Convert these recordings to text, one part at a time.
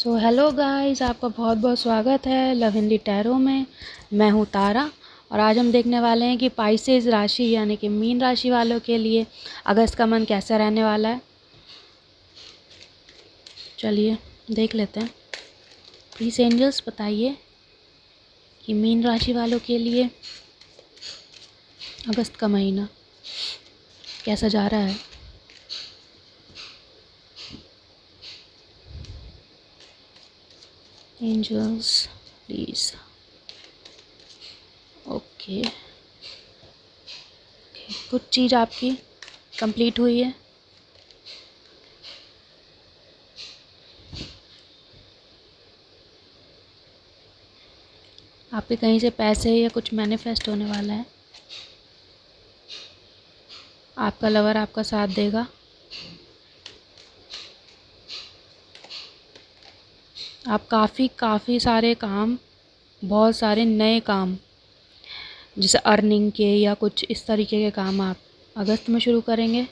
So hello guys, आपका बहुत बहुत स्वागत है लव हिंदी टैरो में। मैं हूँ तारा और आज हम देखने वाले हैं कि पाइसेस राशि यानी कि मीन राशि वालों के लिए अगस्त का मंथ कैसा रहने वाला है। चलिए देख लेते हैं। प्लीज़ एंजल्स बताइए कि मीन राशि वालों के लिए अगस्त का महीना कैसा जा रहा है। Angels please. ओके, कुछ चीज़ आपकी कंप्लीट हुई है। आपके कहीं से पैसे या कुछ मैनिफेस्ट होने वाला है। आपका लवर आपका साथ देगा। आप काफ़ी सारे काम, बहुत सारे नए काम जैसे अर्निंग के या कुछ इस तरीके के काम आप अगस्त में शुरू करेंगे।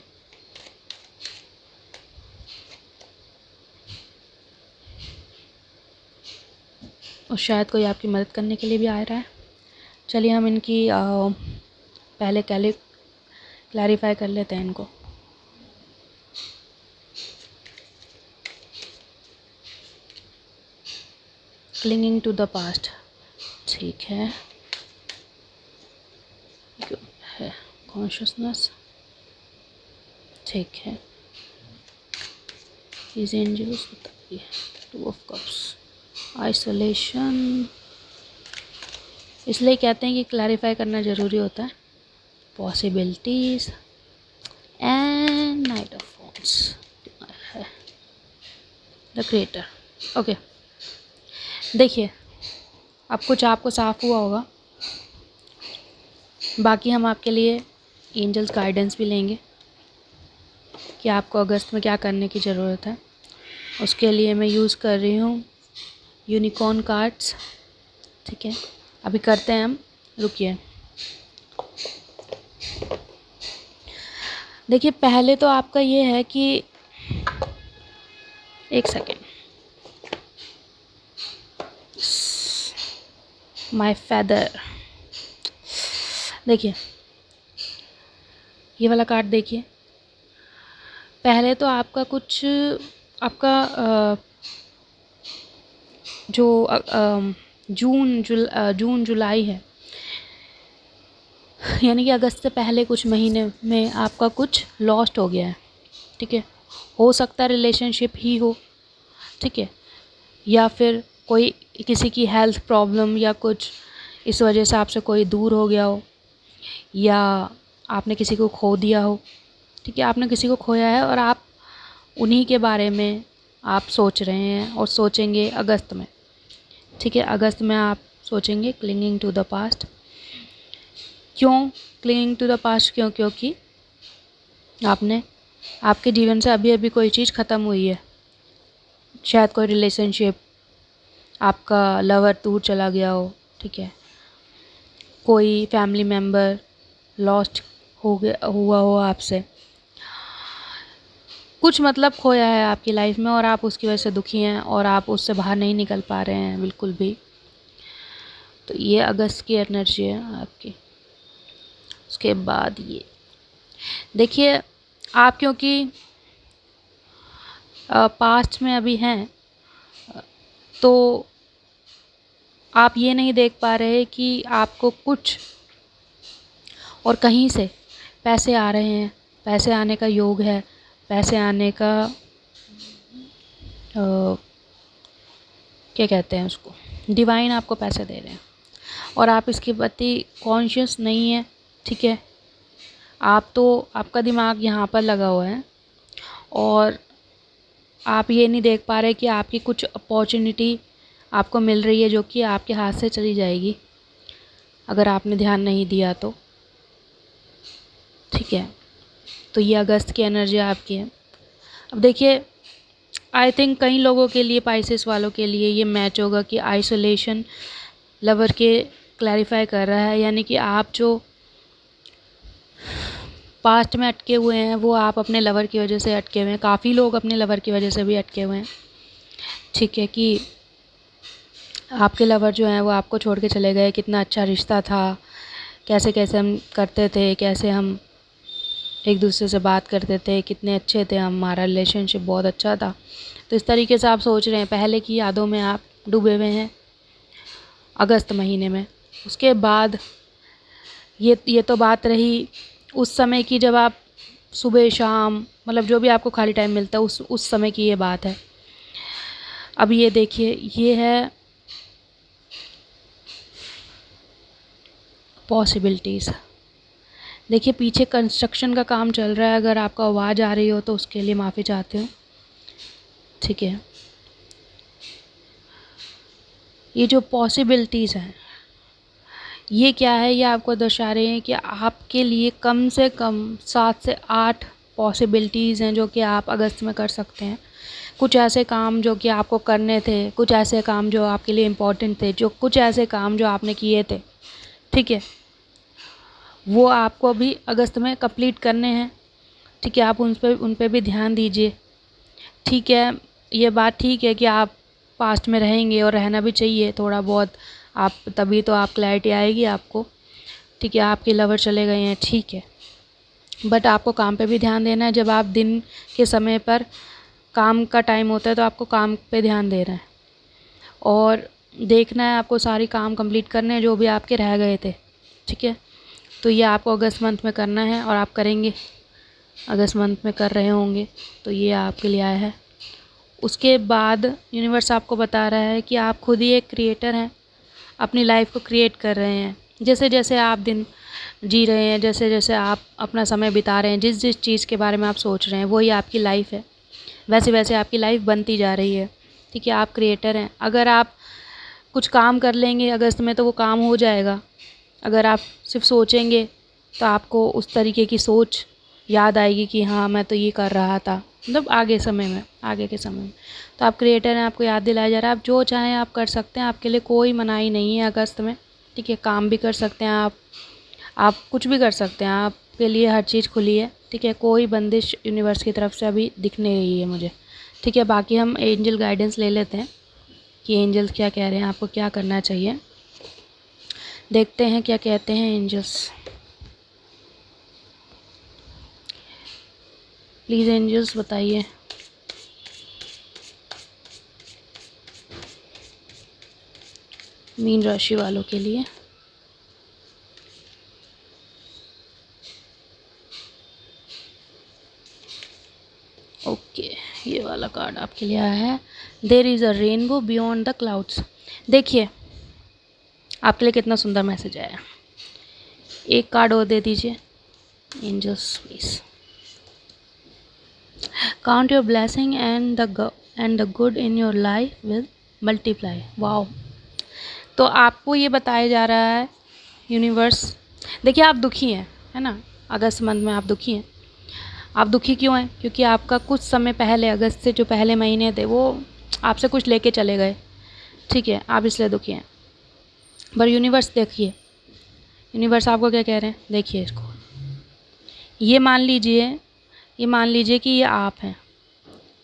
और शायद कोई आपकी मदद करने के लिए भी आ रहा है। चलिए हम इनकी पहले क्लैरिफाई कर लेते हैं इनको। क्लिंगिंग टू द पास्ट, ठीक है कॉन्शियसनेस, ठीक है। इज एंजल्स बताइए। टू ऑफ कप्स, आइसोलेशन, इसलिए कहते हैं कि क्लैरिफाई करना ज़रूरी होता है। Possibilities and night of wands, the creator. Okay, देखिए अब कुछ आपको साफ हुआ होगा। बाकी हम आपके लिए एंजल्स गाइडेंस भी लेंगे कि आपको अगस्त में क्या करने की ज़रूरत है। उसके लिए मैं यूज़ कर रही हूँ यूनिकॉर्न कार्ड्स, ठीक है। अभी करते हैं हम, रुकिए। देखिए पहले तो आपका ये है कि एक सेकेंड, माय फेदर। देखिए ये वाला कार्ड देखिए। पहले तो आपका कुछ आपका जो जून जुलाई है, यानी कि अगस्त से पहले कुछ महीने में आपका कुछ लॉस्ट हो गया है, ठीक है। हो सकता है रिलेशनशिप ही हो, ठीक है, या फिर कोई किसी की हेल्थ प्रॉब्लम या कुछ इस वजह से आपसे कोई दूर हो गया हो, या आपने किसी को खो दिया हो, ठीक है। आपने किसी को खोया है और आप उन्हीं के बारे में आप सोच रहे हैं और सोचेंगे अगस्त में, ठीक है। अगस्त में आप सोचेंगे क्लिंगिंग टू द पास्ट। क्यों क्लिंगिंग टू द पास्ट? क्योंकि आपके जीवन से अभी अभी कोई चीज़ ख़त्म हुई है। शायद कोई रिलेशनशिप, आपका लवर दूर चला गया हो, ठीक है। कोई फैमिली मेम्बर लॉस्ट हुआ हो आपसे, कुछ मतलब खोया है आपकी लाइफ में और आप उसकी वजह से दुखी हैं और आप उससे बाहर नहीं निकल पा रहे हैं बिल्कुल भी। तो ये अगस्त की एनर्जी है आपकी। उसके बाद ये देखिए, आप क्योंकि पास्ट में अभी हैं, तो आप ये नहीं देख पा रहे कि आपको कुछ और कहीं से पैसे आ रहे हैं, पैसे आने का योग है, पैसे आने का क्या कहते हैं उसको, डिवाइन आपको पैसे दे रहे हैं और आप इसके प्रति कॉन्शियस नहीं है, ठीक है। आपका दिमाग यहाँ पर लगा हुआ है और आप ये नहीं देख पा रहे कि आपकी कुछ अपॉर्चुनिटी आपको मिल रही है जो कि आपके हाथ से चली जाएगी अगर आपने ध्यान नहीं दिया तो, ठीक है। तो ये अगस्त की एनर्जी आपकी है। अब देखिए, आई थिंक कई लोगों के लिए, पाइसेस वालों के लिए ये मैच होगा कि आइसोलेशन लवर के क्लैरिफाई कर रहा है, यानी कि आप जो पास्ट में अटके हुए हैं वो आप अपने लवर की वजह से अटके हुए हैं। काफ़ी लोग अपने लवर की वजह से भी अटके हुए हैं, ठीक है, कि आपके लवर जो हैं वो आपको छोड़ के चले गए, कितना अच्छा रिश्ता था, कैसे कैसे हम करते थे, कैसे हम एक दूसरे से बात करते थे, कितने अच्छे थे हम, हमारा रिलेशनशिप बहुत अच्छा था। तो इस तरीके से आप सोच रहे हैं, पहले की यादों में आप डूबे हुए हैं अगस्त महीने में। उसके बाद ये तो बात रही उस समय की, जब आप सुबह शाम मतलब जो भी आपको खाली टाइम मिलता है उस समय की ये बात है। अब ये देखिए, ये है पॉसिबिलिटीज़। देखिए पीछे कंस्ट्रक्शन का काम चल रहा है, अगर आपको आवाज़ आ रही हो तो उसके लिए माफ़ी चाहती हूँ। ठीक है, ये जो पॉसिबिलिटीज़ हैं ये क्या है, ये आपको दर्शा रहे हैं कि आपके लिए कम से कम 7 से 8 पॉसिबिलिटीज़ हैं जो कि आप अगस्त में कर सकते हैं। कुछ ऐसे काम जो कि आपको करने थे, कुछ ऐसे काम जो आपके लिए इम्पोर्टेंट थे, जो कुछ ऐसे काम जो आपने किए थे, ठीक है, वो आपको अभी अगस्त में कंप्लीट करने हैं। ठीक है, आप उन पे भी ध्यान दीजिए। ठीक है, ये बात ठीक है कि आप पास्ट में रहेंगे और रहना भी चाहिए थोड़ा बहुत, आप तभी तो आप क्लैरिटी आएगी आपको। ठीक है, आपके लवर चले गए हैं, ठीक है, बट आपको काम पे भी ध्यान देना है। जब आप दिन के समय पर काम का टाइम होता है तो आपको काम पे ध्यान देना है और देखना है, आपको सारी काम कंप्लीट करने हैं जो भी आपके रह गए थे। ठीक है, तो ये आपको अगस्त मंथ में करना है और आप करेंगे, अगस्त मंथ में कर रहे होंगे, तो ये आपके लिए आया है। उसके बाद यूनिवर्स आपको बता रहा है कि आप खुद ही एक क्रिएटर हैं, अपनी लाइफ को क्रिएट कर रहे हैं। जैसे जैसे आप दिन जी रहे हैं, जैसे जैसे आप अपना समय बिता रहे हैं, जिस जिस चीज़ के बारे में आप सोच रहे हैं वही आपकी लाइफ है, वैसे वैसे आपकी लाइफ बनती जा रही है। ठीक है, आप क्रिएटर हैं। अगर आप कुछ काम कर लेंगे अगस्त में तो वो काम हो जाएगा। अगर आप सिर्फ सोचेंगे तो आपको उस तरीके की सोच याद आएगी कि हाँ मैं तो ये कर रहा था, मतलब आगे के समय में। तो आप क्रिएटर हैं, आपको याद दिलाया जा रहा है, आप जो चाहें आप कर सकते हैं, आपके लिए कोई मनाही नहीं है अगस्त में। ठीक है, काम भी कर सकते हैं आप कुछ भी कर सकते हैं, आपके लिए हर चीज़ खुली है। ठीक है, कोई बंदिश यूनिवर्स की तरफ से अभी दिख नहीं रही है मुझे। ठीक है, बाकी हम एंजल गाइडेंस ले लेते हैं कि एंजल्स क्या कह रहे हैं, आपको क्या करना चाहिए। देखते हैं क्या कहते हैं एंजल्स। प्लीज़ एंजल्स बताइए। मीन राशि वालों के लिए ओके, ये वाला कार्ड आपके लिए आया है, there is a rainbow beyond the clouds. देखिए आपके लिए कितना सुंदर मैसेज आया। एक कार्ड और दे दीजिए angels please. Count your blessing and the good in your life will multiply. Wow, तो आपको ये बताया जा रहा है यूनिवर्स, देखिए आप दुखी हैं, है ना, अगस्त मंथ में आप दुखी हैं। आप दुखी क्यों हैं? क्योंकि आपका कुछ समय पहले, अगस्त से जो पहले महीने थे वो आपसे कुछ लेके चले गए। ठीक है, आप इसलिए दुखी हैं। पर यूनिवर्स देखिए, यूनिवर्स आपको क्या कह रहे हैं, देखिए इसको, ये मान लीजिए, ये मान लीजिए कि ये आप हैं।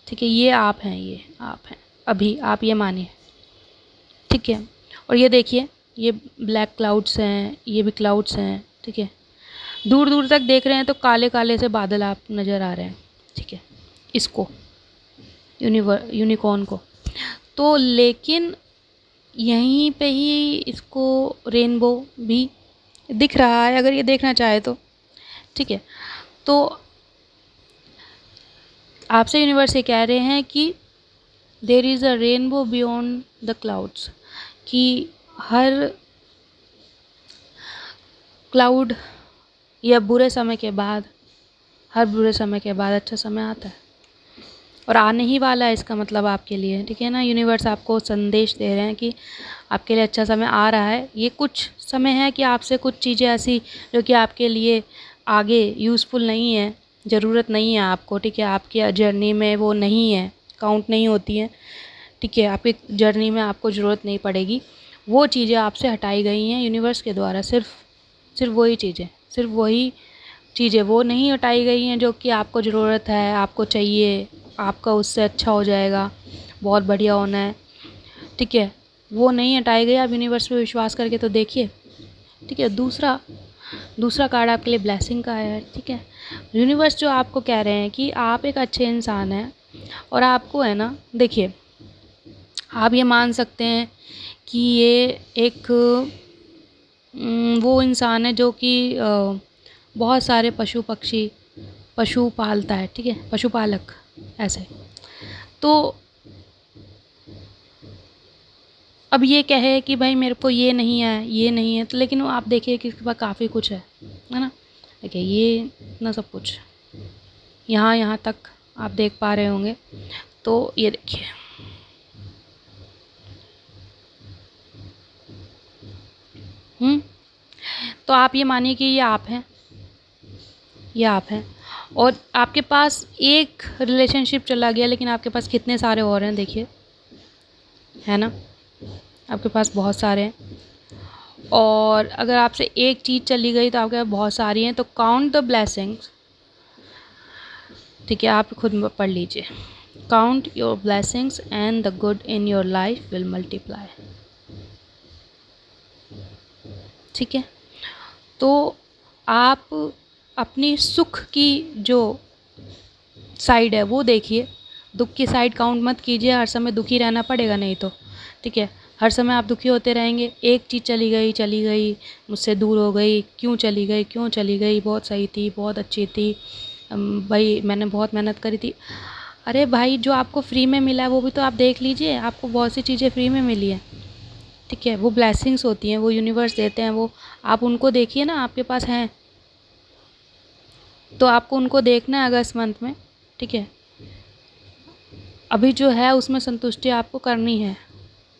ठीक है, ये आप हैं, ये आप हैं, अभी आप ये मानिए। ठीक है, और ये देखिए, ये ब्लैक क्लाउड्स हैं, ये भी क्लाउड्स हैं। ठीक है, दूर दूर तक देख रहे हैं तो काले काले से बादल आप नज़र आ रहे हैं। ठीक है, इसको यूनिकॉर्न को, तो लेकिन यहीं पे ही इसको रेनबो भी दिख रहा है, अगर ये देखना चाहे तो। ठीक है, तो आपसे यूनिवर्स ये कह रहे हैं कि there is a rainbow beyond the clouds, कि हर क्लाउड या बुरे समय के बाद, हर बुरे समय के बाद अच्छा समय आता है और आने ही वाला है, इसका मतलब आपके लिए। ठीक है ना, यूनिवर्स आपको संदेश दे रहे हैं कि आपके लिए अच्छा समय आ रहा है। ये कुछ समय है कि आपसे कुछ चीज़ें ऐसी जो कि आपके लिए आगे यूज़फुल नहीं है, ज़रूरत नहीं है आपको। ठीक है, आपकी जर्नी में वो नहीं है, काउंट नहीं होती हैं। ठीक है, आपकी जर्नी में आपको ज़रूरत नहीं पड़ेगी, वो चीज़ें आपसे हटाई गई हैं यूनिवर्स के द्वारा। सिर्फ वही चीज़ें, सिर्फ वही चीज़ें वो नहीं हटाई गई हैं जो कि आपको ज़रूरत है, आपको चाहिए, आपका उससे अच्छा हो जाएगा, बहुत बढ़िया होना है, ठीक है, वो नहीं हटाई गई। आप यूनिवर्स पे विश्वास करके तो देखिए, ठीक है। दूसरा कार्ड आपके लिए ब्लेसिंग का आया है, ठीक है। यूनिवर्स जो आपको कह रहे हैं कि आप एक अच्छे इंसान हैं और आपको है ना, देखिए, आप ये मान सकते हैं कि ये एक वो इंसान है जो कि बहुत सारे पशु पालता है, ठीक है, पशुपालक ऐसे। तो अब ये कहे कि भाई मेरे को ये नहीं है, तो लेकिन वो आप देखिए कि इसके पास काफ़ी कुछ है ना। देखिए ये इतना सब कुछ यहाँ तक आप देख पा रहे होंगे। तो ये देखिए, तो आप ये मानिए कि ये आप हैं और आपके पास एक रिलेशनशिप चला गया, लेकिन आपके पास कितने सारे और हैं, देखिए, है ना, आपके पास बहुत सारे हैं। और अगर आपसे एक चीज़ चली गई तो आपके पास बहुत सारी हैं। तो काउंट द ब्लेसिंग्स, ठीक है, आप खुद पढ़ लीजिए। Count your blessings and the good in your life will multiply, ठीक है। तो आप अपनी सुख की जो साइड है वो देखिए, दुख की साइड काउंट मत कीजिए। हर समय दुखी रहना पड़ेगा नहीं तो, ठीक है। हर समय आप दुखी होते रहेंगे। एक चीज़ चली गई, मुझसे दूर हो गई, क्यों चली गई, बहुत सही थी, बहुत अच्छी थी, भाई मैंने बहुत मेहनत करी थी। अरे भाई, जो आपको फ्री में मिला है वो भी तो आप देख लीजिए। आपको बहुत सी चीज़ें फ्री में मिली है, ठीक है, वो ब्लेसिंग्स होती हैं, वो यूनिवर्स देते हैं, वो आप उनको देखिए ना, आपके पास हैं तो आपको उनको देखना है अगस्त मंथ में, ठीक है। अभी जो है उसमें संतुष्टि आपको करनी है।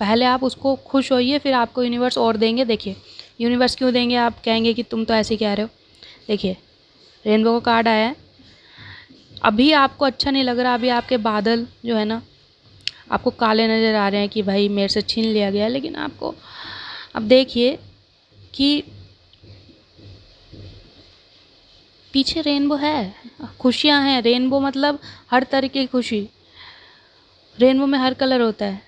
पहले आप उसको खुश होइए, फिर आपको यूनिवर्स और देंगे। देखिए, यूनिवर्स क्यों देंगे, आप कहेंगे कि तुम तो ऐसे ही कह रहे हो। देखिए, रेनबो का कार्ड आया है। अभी आपको अच्छा नहीं लग रहा, अभी आपके बादल जो है ना आपको काले नज़र आ रहे हैं कि भाई मेरे से छीन लिया गया, लेकिन आपको अब देखिए कि पीछे रेनबो है, खुशियाँ हैं। रेनबो मतलब हर तरह की खुशी। रेनबो में हर कलर होता है,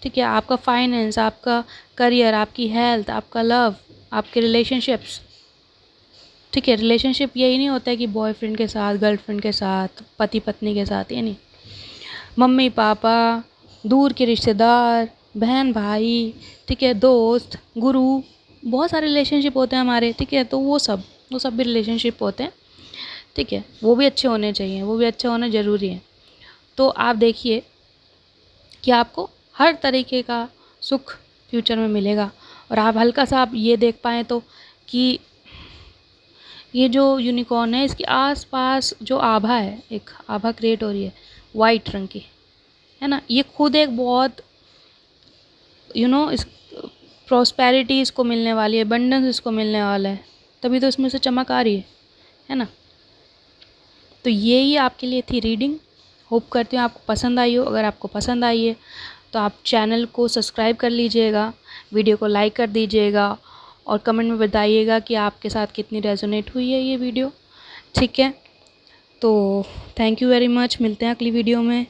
ठीक है। आपका फाइनेंस, आपका करियर, आपकी हेल्थ, आपका लव, आपके रिलेशनशिप्स, ठीक है। रिलेशनशिप यही नहीं होता है कि बॉयफ्रेंड के साथ, गर्लफ्रेंड के साथ, पति पत्नी के साथ, ये नहीं। मम्मी पापा, दूर के रिश्तेदार, बहन भाई, ठीक है, दोस्त, गुरु, बहुत सारे रिलेशनशिप होते हैं हमारे, ठीक है। तो वो सब भी रिलेशनशिप होते हैं, ठीक है। वो भी अच्छे होने चाहिए, वो भी अच्छे होने ज़रूरी है। तो आप देखिए कि आपको हर तरीके का सुख फ्यूचर में मिलेगा। और आप हल्का सा आप ये देख पाएँ तो कि ये जो यूनिकॉर्न है इसके आसपास जो आभा है, एक आभा क्रिएट हो रही है वाइट रंग की, है ना। ये खुद एक बहुत इस प्रॉस्पेरिटी इसको मिलने वाली है, अबंडेंस इसको मिलने वाला है, तभी तो इसमें से चमक आ रही है ना। तो यही आपके लिए थी रीडिंग। होप करती हूँ आपको पसंद आई हो। अगर आपको पसंद आई है तो आप चैनल को सब्सक्राइब कर लीजिएगा, वीडियो को लाइक कर दीजिएगा और कमेंट में बताइएगा कि आपके साथ कितनी रेजोनेट हुई है ये वीडियो, ठीक है। तो थैंक यू वेरी मच, मिलते हैं अगली वीडियो में।